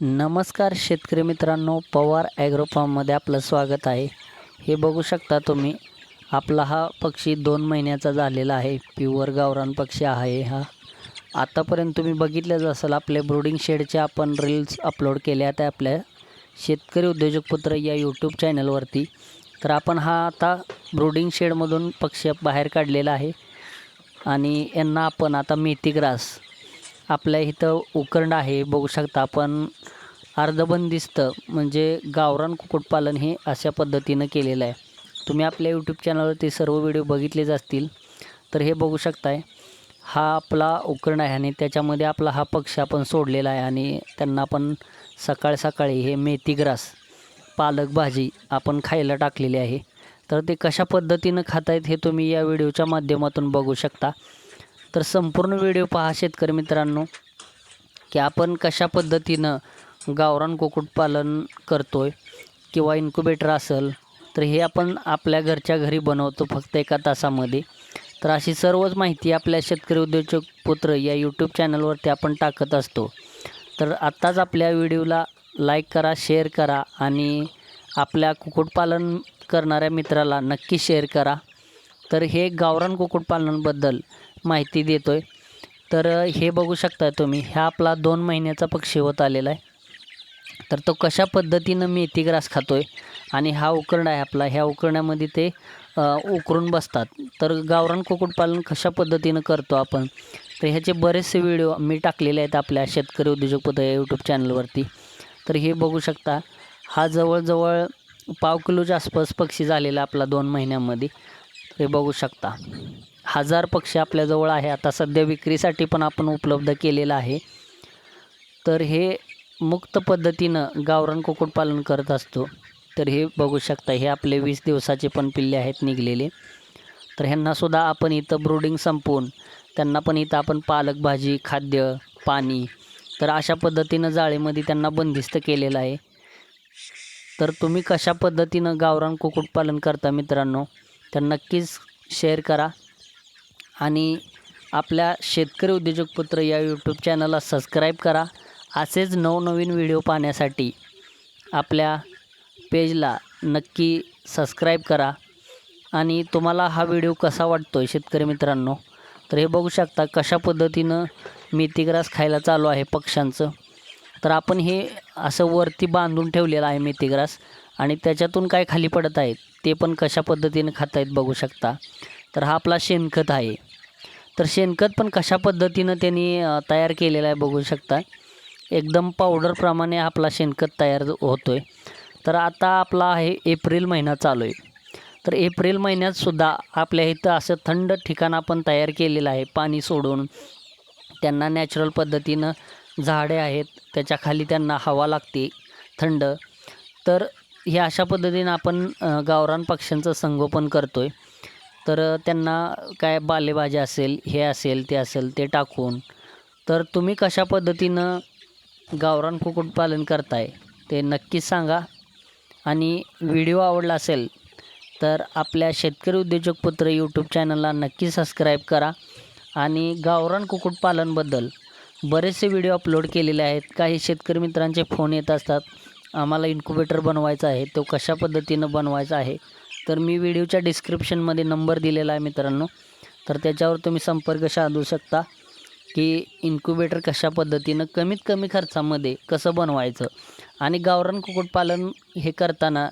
नमस्कार शेतकरी मित्रांनो, पवार ॲग्रो फार्ममध्ये आपलं स्वागत आहे. हे बघू शकता तुम्ही, आपला हा पक्षी 2 महिन्याचा झालेला आहे. प्युअर गावरान पक्षी आहे हा. आतापर्यंत तुम्ही बघितलंच असेल, आपले ब्रूडिंग शेडचे आपण रील्स अपलोड केल्या आहेत आपल्या शेतकरी उद्योजक पुत्र या यूट्यूब चॅनलवरती. तर आपण हा आता ब्रूडिंग शेडमधून पक्षी बाहेर काढलेला आहे आणि यांना आपण आता मेथी ग्रास आपल्या इथं उकरंड आहे, बघू शकता आपण. अर्धबंदिस्त म्हणजे गावरान कुक्कुटपालन हे अशा पद्धतीनं केलेलं आहे. तुम्ही आपल्या यूट्यूब चॅनलवरती सर्व व्हिडिओ बघितलेच असतील. तर हे बघू शकताय, हा आपला उकरंड आहे आणि त्याच्यामध्ये आपला हा पक्षी आपण सोडलेला आहे आणि त्यांना आपण सकाळी हे मेथी ग्रास पालक भाजी आपण खायला टाकलेली आहे. तर ते कशा पद्धतीनं खात आहेत हे तुम्ही या व्हिडिओच्या माध्यमातून बघू शकता. तर संपूर्ण व्हिडिओ पहा शेतकरी मित्रांनो, की आपण कशा पद्धतीनं गावरान कुक्कुटपालन करतो आहे किंवा इन्क्युबेटर असेल तर हे आपण आपल्या घरच्या घरी बनवतो फक्त 1 तासामध्ये. तर अशी सर्वच माहिती आपल्या शेतकरी उद्योजक पुत्र या यूट्यूब चॅनलवरती आपण टाकत असतो. तर आत्ताच आपल्या व्हिडिओला लाईक करा, शेअर करा आणि आपल्या कुक्कुटपालन करणाऱ्या मित्राला नक्की शेअर करा. तर हे गावरान कुक्कुटपालनाबद्दल माहिती देतो आहे. तर हे बघू शकता तुम्ही, हा आपला 2 महिन्याचा पक्षी होत आलेला आहे. तर तो कशा पद्धतीनं मेथी ग्रास खातो आहे आणि हा उकरंड आहे आपला, ह्या उकरण्यामध्ये ते उकरून बसतात. तर गावरान कुक्कुटपालन कशा पद्धतीनं करतो आपण, तर ह्याचे बरेचसे व्हिडिओ मी टाकलेले आहेत आपल्या शेतकरी उद्योजक पुत्र या यूट्यूब चॅनलवरती. तर हे बघू शकता, हा जवळजवळ 1/2 किलोच्या आसपास पक्षी झालेला आपला 2 महिन्यामध्ये. हे बघू शकता, 1000 पक्षी आपल्याजवळ आहे. आता सध्या विक्रीसाठी पण आपण उपलब्ध केलेलं आहे. तर हे मुक्त पद्धतीनं गावरान कुक्कुटपालन करत असतो. तर हे बघू शकता, हे आपले 20 दिवसाचे पण पिल्ले आहेत निघलेले. तर ह्यांनासुद्धा आपण इथं ब्रूडिंग संपवून त्यांना पण इथं आपण पालक भाजी, खाद्य, पाणी तर अशा पद्धतीनं जाळीमध्ये त्यांना बंदिस्त केलेलं आहे. तर तुम्ही कशा पद्धतीनं गावरान कुक्कुटपालन करता मित्रांनो, तर नक्कीच शेअर करा आणि आपल्या शेतकरी उद्योजक पुत्र या यूट्यूब चॅनलला सबस्क्राईब करा. असेच नवनवीन व्हिडिओ पाहण्यासाठी आपल्या पेजला नक्की सबस्क्राईब करा. आणि तुम्हाला हा व्हिडिओ कसा वाटतो आहे शेतकरी मित्रांनो, तर हे बघू शकता कशा पद्धतीनं मेथी ग्रास खायला चालू आहे पक्ष्यांचं. तर आपण हे असं वरती बांधून ठेवलेलं आहे मेथी ग्रास आणि त्याच्यातून काय खाली पडत आहेत ते पण कशा पद्धतीनं खात आहेत बघू शकता. तर हा आपला शेणखत आहे. तर शेणखत पण कशा पद्धतीनं त्यांनी तयार केलेलं आहे बघू शकता. एकदम पावडरप्रमाणे आपला शेणखत तयार होतो आहे. तर आता आपला आहे एप्रिल महिना चालू आहे. तर एप्रिल महिन्यातसुद्धा आपल्या इथं असं थंड ठिकाण आपण तयार केलेलं आहे. पाणी सोडून त्यांना नॅचरल पद्धतीनं झाडे आहेत, त्याच्याखाली त्यांना हवा लागते थंड. तर हे अशा पद्धतीनं आपण गावरान पक्ष्यांचं संगोपन करतो आहे. तर त्यांना काय पालेभाज्या असेल, हे असेल, ते असेल ते टाकून. तर तुम्ही कशा पद्धतीनं गावरान कुक्कुटपालन करताय ते नक्कीच सांगा. आणि व्हिडिओ आवडला असेल तर आपल्या शेतकरी उद्योजक पुत्र यूट्यूब चॅनलला नक्की सबस्क्राईब करा. आणि गावरान कुक्कुटपालनबद्दल बरेचसे व्हिडिओ अपलोड केलेले आहेत. काही शेतकरी मित्रांचे फोन येत असतात, आम्हाला इन्क्युबेटर बनवायचा आहे, तो कशा पद्धतीनं बनवायचा आहे. तर मी व्हिडिओच्या डिस्क्रिप्शनमध्ये नंबर दिलेला आहे मित्रांनो, तर त्याच्यावर तुम्ही संपर्क साधू शकता की इन्क्युबेटर कशा पद्धतीनं कमीत कमी खर्चामध्ये कसं बनवायचं आणि गावरान कुक्कुटपालन हे करताना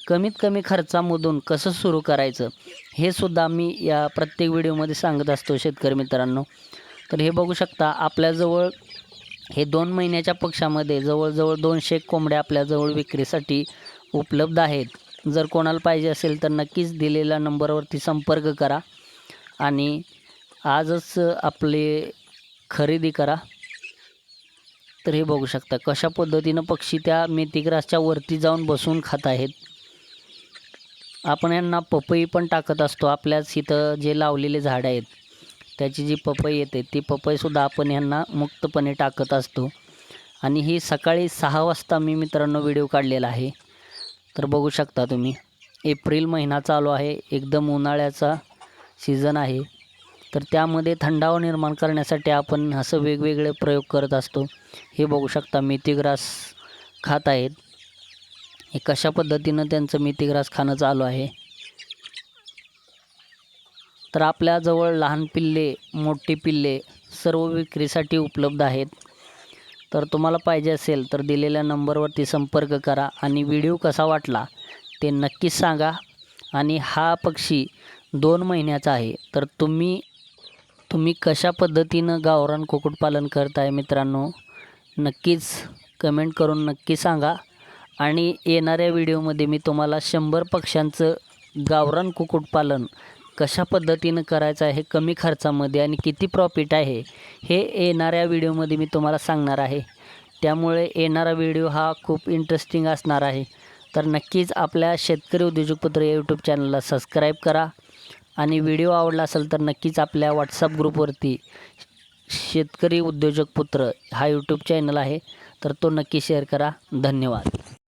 कमीत कमी खर्चामधून कसं सुरू करायचं हे सुद्धा मी या प्रत्येक व्हिडिओमध्ये सांगत असतो शेतकरी मित्रांनो. तर हे बघू शकता, आपल्याजवळ हे 2 महिन्याच्या पक्षामध्ये जवळजवळ 200 कोंबड्या आपल्याजवळ विक्रीसाठी उपलब्ध आहेत. जर कोणाला पाहिजे असेल तर नक्कीच दिलेल्या नंबरवरती संपर्क करा आणि आजच आपले खरेदी करा. तर हे बघू शकता कशा पद्धतीनं पक्षी त्या मेथी ग्रासच्या वरती जाऊन बसून खात आहेत. आपण यांना पपई पण टाकत असतो. आपल्याच इथं जे लावलेले झाडं आहेत त्याची जी पपई येते ती पपईसुद्धा आपण यांना मुक्तपणे टाकत असतो. आणि ही सकाळी 6 वाजता मी मित्रांनो व्हिडिओ काढलेला आहे. तर बघू शकता तुम्ही, एप्रिल महिना चालू आहे, एकदम उन्हाळ्याचा सीझन आहे. तर त्यामध्ये थंडावा निर्माण करण्यासाठी आपण असं वेगवेगळे प्रयोग करत असतो. हे बघू शकता, मेथी ग्रास खात आहेत. हे कशा पद्धतीनं त्यांचं मेथीग्रास खाणं चालू आहे. तर आपल्याजवळ लहान पिल्ले, मोठी पिल्ले सर्व विक्रीसाठी उपलब्ध आहेत. तर तुम्हाला पाहिजे असेल तर दिलेल्या नंबरवरती संपर्क करा आणि व्हिडिओ कसा वाटला ते नक्कीच सांगा. आणि हा पक्षी 2 महिन्याचा आहे. तर तुम्ही कशा पद्धतीनं गावरान कुक्कुटपालन करताय मित्रांनो, नक्कीच कमेंट करून नक्की सांगा. आणि येणाऱ्या व्हिडिओमध्ये मी तुम्हाला 100 पक्ष्यांचं गावरान कुक्कुटपालन कशा पद्धतीनं करायचं आहे, कमी खर्चामध्ये आणि किती प्रॉफिट आहे, हे येणाऱ्या व्हिडिओमध्ये मी तुम्हाला सांगणार आहे. त्यामुळे येणारा व्हिडिओ हा खूप इंटरेस्टिंग असणार आहे. तर नक्कीच आपल्या शेतकरी उद्योजक पुत्र या यूट्यूब चॅनलला सबस्क्राईब करा. आणि व्हिडिओ आवडला असेल तर नक्कीच आपल्या व्हॉट्सअप ग्रुपवरती शेतकरी उद्योजक पुत्र हा यूट्यूब चॅनल आहे, तर तो नक्की शेअर करा. धन्यवाद.